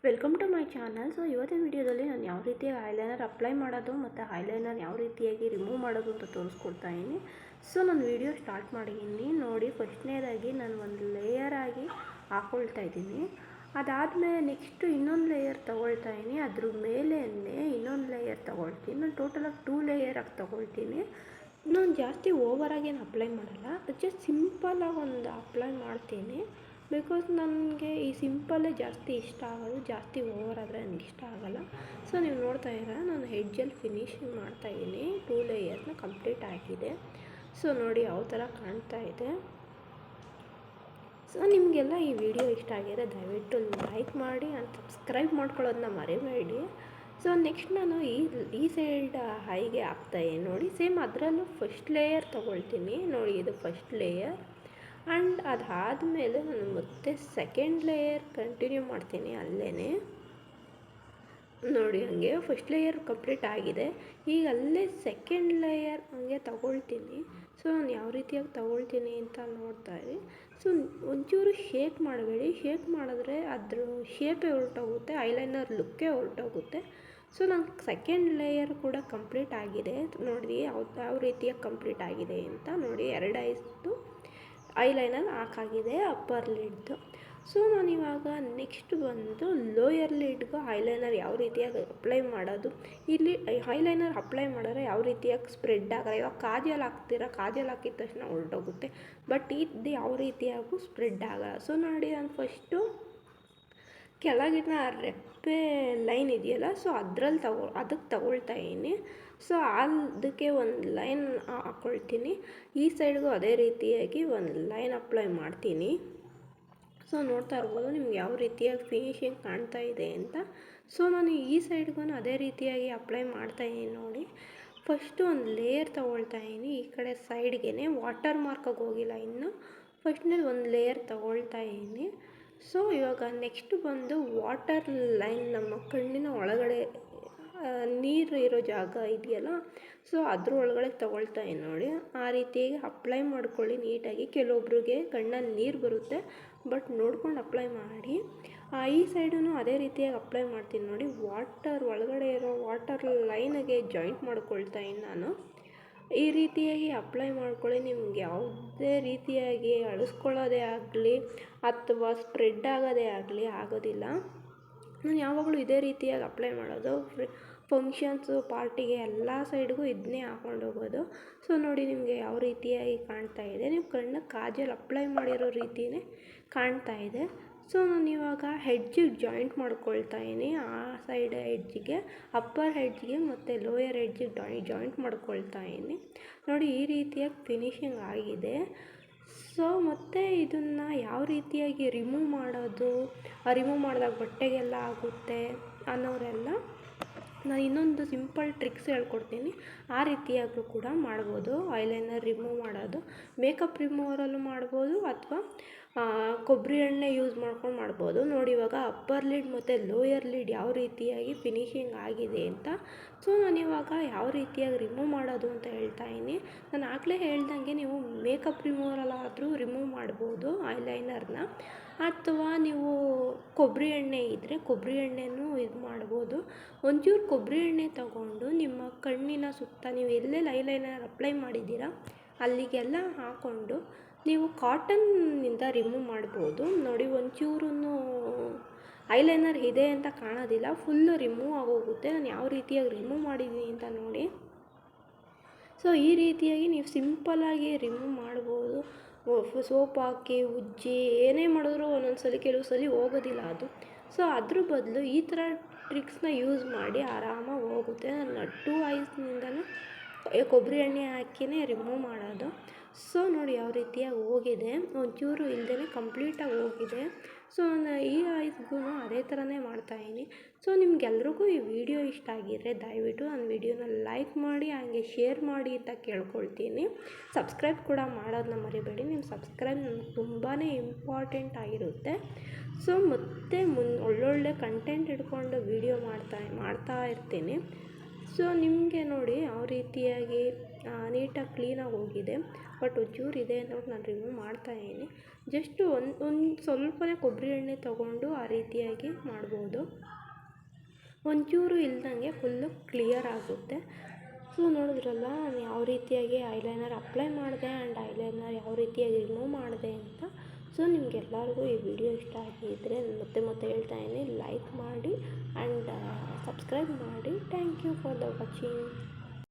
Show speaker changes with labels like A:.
A: Welcome to my channel. So ಇವತ್ತಿನ ವಿಡಿಯೋದಲ್ಲಿ ನಾನು ಯಾವ ರೀತಿಯಾಗಿ ಐಲೈನರ್ ಅಪ್ಲೈ ಮಾಡೋದು ಮತ್ತು ಐಲೈನರ್ ಯಾವ ರೀತಿಯಾಗಿ ರಿಮೂವ್ ಮಾಡೋದು ಅಂತ ತೋರಿಸ್ಕೊಡ್ತಾ ಇದ್ದೀನಿ. ಸೊ ನಾನು ವಿಡಿಯೋ ಸ್ಟಾರ್ಟ್ ಮಾಡಿದ್ದೀನಿ ನೋಡಿ. ಫಸ್ಟ್ನೇದಾಗಿ ನಾನು ಒಂದು ಲೇಯರ್ ಆಗಿ ಹಾಕ್ಕೊಳ್ತಾ ಇದ್ದೀನಿ. ಅದಾದಮೇಲೆ ನೆಕ್ಸ್ಟು ಇನ್ನೊಂದು ಲೇಯರ್ ತೊಗೊಳ್ತಾ ಇದ್ದೀನಿ. ಅದ್ರ ಮೇಲೆ ಇನ್ನೊಂದು ಲೇಯರ್ ತೊಗೊಳ್ತೀನಿ. ನಾನು ಟೋಟಲಾಗಿ 2 ಲೇಯರಾಗಿ ತೊಗೊಳ್ತೀನಿ. ನಾನು ಜಾಸ್ತಿ ಓವರಾಗಿ ಏನು ಅಪ್ಲೈ ಮಾಡಲ್ಲ, ಜಸ್ಟ್ ಸಿಂಪಲಾಗಿ ಒಂದು ಅಪ್ಲೈ ಮಾಡ್ತೀನಿ. ಬಿಕಾಸ್ ನನಗೆ ಈ ಸಿಂಪಲ್ಲೇ ಜಾಸ್ತಿ ಇಷ್ಟ ಆಗೋದು, ಜಾಸ್ತಿ ಓವರ್ ಆದರೆ ನನಗೆ ಇಷ್ಟ ಆಗೋಲ್ಲ. ಸೊ ನೀವು ನೋಡ್ತಾ ಇದ್ದೀರಾ, ನಾನು ಹೆಡ್ಜಲ್ಲಿ ಫಿನಿಶಿಂಗ್ ಮಾಡ್ತಾಯಿದ್ದೀನಿ. 2 ಲೇಯರ್ನ ಕಂಪ್ಲೀಟ್ ಆಗಿದೆ. ಸೊ ನೋಡಿ ಯಾವ ಥರ ಕಾಣ್ತಾ ಇದೆ. ಸೊ ನಿಮಗೆಲ್ಲ ಈ ವಿಡಿಯೋ ಇಷ್ಟ ಆಗಿದೆ ದಯವಿಟ್ಟು ಲೈಕ್ ಮಾಡಿ ಆ್ಯಂಡ್ ಸಬ್ಸ್ಕ್ರೈಬ್ ಮಾಡ್ಕೊಳ್ಳೋದನ್ನ ಮರಿಬೇಡಿ. ಸೊ ನೆಕ್ಸ್ಟ್ ನಾನು ಈ ಸೈಡ್ ಹೈಗೆ ಹಾಕ್ತಾಯಿದ್ದೀನಿ ನೋಡಿ. ಸೇಮ್ ಅದರಲ್ಲೂ ಫಸ್ಟ್ ಲೇಯರ್ ತೊಗೊಳ್ತೀನಿ ನೋಡಿ. ಇದು ಫಸ್ಟ್ ಲೇಯರ್ ಆ್ಯಂಡ್ ಅದಾದಮೇಲೆ ನಾನು ಮತ್ತೆ ಸೆಕೆಂಡ್ ಲೇಯರ್ ಕಂಟಿನ್ಯೂ ಮಾಡ್ತೀನಿ ಅಲ್ಲೇ ನೋಡಿ. ಹಾಗೆ ಫಸ್ಟ್ ಲೇಯರ್ ಕಂಪ್ಲೀಟ್ ಆಗಿದೆ. ಈಗ ಅಲ್ಲೇ ಸೆಕೆಂಡ್ ಲೇಯರ್ ಹಾಗೆ ತಗೊಳ್ತೀನಿ. ಸೊ ನಾನು ಯಾವ ರೀತಿಯಾಗಿ ತಗೊಳ್ತೀನಿ ಅಂತ ನೋಡ್ತಾ ಇರಿ. ಸೊ ಒಂಚೂರು ಶೇಕ್ ಮಾಡಬೇಡಿ. ಶೇಕ್ ಮಾಡಿದ್ರೆ ಅದ್ರ ಶೇಪೇ ಹೊರಟೋಗುತ್ತೆ, ಐಲೈನರ್ ಲುಕ್ಕೇ ಹೊರಟೋಗುತ್ತೆ. ಸೊ ನಂಗೆ ಸೆಕೆಂಡ್ ಲೇಯರ್ ಕೂಡ ಕಂಪ್ಲೀಟ್ ಆಗಿದೆ ನೋಡಿ. ಯಾವ ರೀತಿಯಾಗಿ ಕಂಪ್ಲೀಟ್ ಆಗಿದೆ ಅಂತ ನೋಡಿ. 2 ಐಸ್ದು ಐಲೈನರ್ ಹಾಕಾಗಿದೆ ಅಪ್ಪರ್ ಲಿಡ್ದು. ಸೊ ನಾನಿವಾಗ ನೆಕ್ಸ್ಟ್ ಬಂದು ಲೋಯರ್ ಲಿಡ್ಗೂ ಐಲೈನರ್ ಯಾವ ರೀತಿಯಾಗಿ ಅಪ್ಲೈ ಮಾಡೋದು. ಇಲ್ಲಿ ಐಲೈನರ್ ಅಪ್ಲೈ ಮಾಡಿದ್ರೆ ಯಾವ ರೀತಿಯಾಗಿ ಸ್ಪ್ರೆಡ್ ಆಗಲ್ಲ. ಇವಾಗ ಕಾಜಲ್ ಹಾಕ್ತೀರಾ, ಕಾಜಲ್ ಹಾಕಿದ ತಕ್ಷಣ ಹೊರಟೋಗುತ್ತೆ. ಬಟ್ ಇದು ಯಾವ ರೀತಿಯಾಗೂ ಸ್ಪ್ರೆಡ್ ಆಗಲ್ಲ. ಸೊ ನೋಡಿ, ನಾನು ಫಸ್ಟು ಕೆಳಗಿನ ರೆಪ್ಪೆ ಲೈನ್ ಇದೆಯಲ್ಲ, ಸೊ ಅದರಲ್ಲಿ ಅದಕ್ಕೆ ತಗೊಳ್ತಾ ಇದ್ದೀನಿ. ಸೊ ಅದಕ್ಕೆ ಒಂದು ಲೈನ್ ಹಾಕ್ಕೊಳ್ತೀನಿ. ಈ ಸೈಡ್ಗೂ ಅದೇ ರೀತಿಯಾಗಿ ಒಂದು ಲೈನ್ ಅಪ್ಲೈ ಮಾಡ್ತೀನಿ. ಸೊ ನೋಡ್ತಾ ಇರ್ಬೋದು ನಿಮ್ಗೆ ಯಾವ ರೀತಿಯಾಗಿ ಫಿನಿಶಿಂಗ್ ಕಾಣ್ತಾ ಇದೆ ಅಂತ. ಸೊ ನಾನು ಈ ಸೈಡ್ಗೂ ಅದೇ ರೀತಿಯಾಗಿ ಅಪ್ಲೈ ಮಾಡ್ತಾಯಿದ್ದೀನಿ ನೋಡಿ. ಫಸ್ಟು ಒಂದು ಲೇಯರ್ ತೊಗೊಳ್ತಾ ಇದ್ದೀನಿ. ಈ ಕಡೆ ಸೈಡ್ಗೆ ವಾಟರ್ ಮಾರ್ಕಾಗಿ ಹೋಗಿಲ್ಲ ಇನ್ನು. ಫಸ್ಟ್ನೇದು ಒಂದು ಲೇಯರ್ ತೊಗೊಳ್ತಾ ಇದ್ದೀನಿ. ಸೊ ಇವಾಗ ನೆಕ್ಸ್ಟ್ ಬಂದು ವಾಟರ್ ಲೈನ್, ನಮ್ಮ ಕಣ್ಣಿನ ಒಳಗಡೆ ನೀರು ಇರೋ ಜಾಗ ಇದೆಯಲ್ಲ, ಸೊ ಅದ್ರ ಒಳಗಡೆ ತೊಗೊಳ್ತಾ ಇದ್ದೀನಿ ನೋಡಿ. ಆ ರೀತಿಯಾಗಿ ಅಪ್ಲೈ ಮಾಡ್ಕೊಳ್ಳಿ ನೀಟಾಗಿ. ಕೆಲವೊಬ್ರಿಗೆ ಕಣ್ಣಲ್ಲಿ ನೀರು ಬರುತ್ತೆ, ಬಟ್ ನೋಡ್ಕೊಂಡು ಅಪ್ಲೈ ಮಾಡಿ. ಈ ಸೈಡೂ ಅದೇ ರೀತಿಯಾಗಿ ಅಪ್ಲೈ ಮಾಡ್ತೀನಿ ನೋಡಿ. ವಾಟರ್ ಒಳಗಡೆ ಇರೋ ವಾಟರ್ ಲೈನಿಗೆ ಜಾಯಿಂಟ್ ಮಾಡ್ಕೊಳ್ತಾ ಇದ್ದೀನಿ ನಾನು. ಈ ರೀತಿಯಾಗಿ ಅಪ್ಲೈ ಮಾಡ್ಕೊಳ್ಳಿ. ನಿಮ್ಗೆ ಯಾವುದೇ ರೀತಿಯಾಗಿ ಅಳಿಸ್ಕೊಳ್ಳೋದೇ ಆಗಲಿ ಅಥವಾ ಸ್ಪ್ರೆಡ್ ಆಗೋದೇ ಆಗಲಿ ಆಗೋದಿಲ್ಲ. ನಾನು ಯಾವಾಗಲೂ ಇದೇ ರೀತಿಯಾಗಿ ಅಪ್ಲೈ ಮಾಡೋದು. ಫಂಕ್ಷನ್ಸು, ಪಾರ್ಟಿಗೆ ಎಲ್ಲ ಸೈಡ್ಗೂ ಇದನ್ನೇ ಹಾಕ್ಕೊಂಡು ಹೋಗೋದು. ಸೊ ನೋಡಿ ನಿಮಗೆ ಯಾವ ರೀತಿಯಾಗಿ ಕಾಣ್ತಾ ಇದೆ. ನೀವು ಕಣ್ಣಕ್ಕೆ ಕಾಜಲ್ ಅಪ್ಲೈ ಮಾಡಿರೋ ರೀತಿಯೇ ಕಾಣ್ತಾ ಇದೆ. ಸೊ ನಾನು ಇವಾಗ ಹೆಡ್ಜಿಗೆ ಜಾಯಿಂಟ್ ಮಾಡ್ಕೊಳ್ತಾ ಇದ್ದೀನಿ. ಆ ಸೈಡ್ ಹೆಡ್ಜಿಗೆ, ಅಪ್ಪರ್ ಹೆಡ್ಜಿಗೆ ಮತ್ತು ಲೋಯರ್ ಹೆಡ್ಜಿಗೆ ಜಾಯಿಂಟ್ ಮಾಡ್ಕೊಳ್ತಾ ಇದ್ದೀನಿ ನೋಡಿ. ಈ ರೀತಿಯಾಗಿ ಫಿನಿಶಿಂಗ್ ಆಗಿದೆ. ಸೊ ಮತ್ತು ಇದನ್ನು ಯಾವ ರೀತಿಯಾಗಿ ರಿಮೂವ್ ಮಾಡೋದು, ರಿಮೂವ್ ಮಾಡಿದಾಗ ಬಟ್ಟೆಗೆಲ್ಲ ಆಗುತ್ತೆ ಅನ್ನೋರೆಲ್ಲ ನಾನು ಇನ್ನೊಂದು ಸಿಂಪಲ್ ಟ್ರಿಕ್ಸ್ ಹೇಳ್ಕೊಡ್ತೀನಿ. ಆ ರೀತಿಯಾಗೂ ಕೂಡ ಮಾಡ್ಬೋದು. ಐಲೈನರ್ ರಿಮೂವ್ ಮಾಡೋದು ಮೇಕಪ್ ರಿಮೂವರಲ್ಲೂ ಮಾಡ್ಬೋದು ಅಥವಾ ಕೊಬ್ಬರಿ ಎಣ್ಣೆ ಯೂಸ್ ಮಾಡ್ಕೊಂಡು ಮಾಡ್ಬೋದು ನೋಡಿ. ಇವಾಗ ಅಪ್ಪರ್ ಲಿಡ್ ಮತ್ತು ಲೋಯರ್ ಲಿಡ್ ಯಾವ ರೀತಿಯಾಗಿ ಫಿನಿಶಿಂಗ್ ಆಗಿದೆ ಅಂತ. ಸೊ ನಾನಿವಾಗ ಯಾವ ರೀತಿಯಾಗಿ ರಿಮೂವ್ ಮಾಡೋದು ಅಂತ ಹೇಳ್ತಾ ಇದ್ದೀನಿ. ನಾನು ಆಗಲೇ ಹೇಳ್ದಂಗೆ ನೀವು ಮೇಕಪ್ ರಿಮೂವರಲ್ಲಾದರೂ ರಿಮೂವ್ ಮಾಡ್ಬೋದು ಐಲೈನರ್ನ, ಅಥವಾ ನೀವು ಕೊಬ್ಬರಿ ಎಣ್ಣೆ ಇದ್ದರೆ ಕೊಬ್ಬರಿ ಎಣ್ಣೆನೂ ಇದು ಮಾಡ್ಬೋದು. ಒಂಚೂರು ಕೊಬ್ಬರಿ ಎಣ್ಣೆ ತಗೊಂಡು ನಿಮ್ಮ ಕಣ್ಣಿನ ಸುತ್ತ ನೀವು ಎಲ್ಲೆಲ್ಲಿ ಐಲೈನರ್ ಅಪ್ಲೈ ಮಾಡಿದ್ದೀರಾ ಅಲ್ಲಿಗೆಲ್ಲ ಹಾಕ್ಕೊಂಡು ನೀವು ಕಾಟನ್ನಿಂದ ರಿಮೂವ್ ಮಾಡ್ಬೋದು ನೋಡಿ. ಒಂಚೂರು ಐಲೈನರ್ ಇದೆ ಅಂತ ಕಾಣೋದಿಲ್ಲ, ಫುಲ್ಲು ರಿಮೂವ್ ಆಗೋಗುತ್ತೆ. ನಾನು ಯಾವ ರೀತಿಯಾಗಿ ರಿಮೂವ್ ಮಾಡಿದ್ದೀನಿ ಅಂತ ನೋಡಿ. ಸೊ ಈ ರೀತಿಯಾಗಿ ನೀವು ಸಿಂಪಲ್ಲಾಗಿ ರಿಮೂವ್ ಮಾಡ್ಬೋದು. ಸೋಪ್ ಹಾಕಿ ಉಜ್ಜಿ ಏನೇ ಮಾಡಿದ್ರು ಒಂದೊಂದು ಕೆಲವು ಸಲ ಹೋಗೋದಿಲ್ಲ ಅದು. ಸೊ ಅದ್ರ ಬದಲು ಈ ಥರ ಟ್ರಿಕ್ಸ್ನ ಯೂಸ್ ಮಾಡಿ ಆರಾಮಾಗಿ ಹೋಗುತ್ತೆ. ನಾನು 2 ಐಸ್ನಿಂದಲೂ ಕೊಬ್ಬರಿ ಎಣ್ಣೆ ಹಾಕಿನೇ ರಿಮೂವ್ ಮಾಡೋದು. ಸೊ ನೋಡಿ ಯಾವ ರೀತಿಯಾಗಿ ಹೋಗಿದೆ, ಒಂಚೂರು ಇಲ್ಲದೇ ಕಂಪ್ಲೀಟಾಗಿ ಹೋಗಿದೆ. ಸೊ ಈ ಐಸ್ಗೂ ಅದೇ ಥರನೇ ಮಾಡ್ತಾಯಿದ್ದೀನಿ. ಸೊ ನಿಮ್ಗೆಲ್ರಿಗೂ ಈ ವಿಡಿಯೋ ಇಷ್ಟ ಆಗಿದ್ರೆ ದಯವಿಟ್ಟು ನನ್ನ ವಿಡಿಯೋನ ಲೈಕ್ ಮಾಡಿ ಹಾಗೆ ಶೇರ್ ಮಾಡಿ ಅಂತ ಕೇಳ್ಕೊಳ್ತೀನಿ. ಸಬ್ಸ್ಕ್ರೈಬ್ ಕೂಡ ಮಾಡೋದನ್ನ ಮರಿಬೇಡಿ. ನಿಮ್ಮ ಸಬ್ಸ್ಕ್ರೈಬ್ ನನಗೆ ತುಂಬಾ ಇಂಪಾರ್ಟೆಂಟ್ ಆಗಿರುತ್ತೆ. ಸೊ ಮತ್ತೆ ಒಳ್ಳೊಳ್ಳೆ ಕಂಟೆಂಟ್ ಇಟ್ಕೊಂಡು ವಿಡಿಯೋ ಮಾಡ್ತಾ ಇರ್ತೀನಿ. ಸೊ ನಿಮಗೆ ನೋಡಿ ಯಾವ ರೀತಿಯಾಗಿ ನೀಟಾಗಿ ಕ್ಲೀನಾಗಿ ಹೋಗಿದೆ. ಬಟ್ ಒಂಚೂರು ಇದೆ ಅಂದ್ಬಿಟ್ಟು ನಾನು ರಿಮೂವ್ ಮಾಡ್ತಾಯಿದ್ದೀನಿ. ಜಸ್ಟು ಒಂದು ಸ್ವಲ್ಪನೇ ಕೊಬ್ಬರಿ ಎಣ್ಣೆ ತೊಗೊಂಡು ಆ ರೀತಿಯಾಗಿ ಮಾಡ್ಬೋದು. ಒಂಚೂರು ಇಲ್ದಂಗೆ ಫುಲ್ಲು ಕ್ಲಿಯರ್ ಆಗುತ್ತೆ. ಸೊ ನೋಡಿದ್ರಲ್ಲ ನಾನು ಯಾವ ರೀತಿಯಾಗಿ ಐಲೈನರ್ ಅಪ್ಲೈ ಮಾಡಿದೆ ಆ್ಯಂಡ್ ಐಲೈನರ್ ಯಾವ ರೀತಿಯಾಗಿ ರಿಮೂವ್ ಮಾಡಿದೆ ಅಂತ. ಸೊ ನಿಮಗೆಲ್ಲರಿಗೂ ಈ ವಿಡಿಯೋ ಇಷ್ಟ ಆಗಿದ್ದರೆ ಮತ್ತೆ ಹೇಳ್ತಾಯಿದ್ದೀನಿ, ಲೈಕ್ ಮಾಡಿ ಆ್ಯಂಡ್ ಸಬ್ಸ್ಕ್ರೈಬ್ ಮಾಡಿ. Thank you for the watching.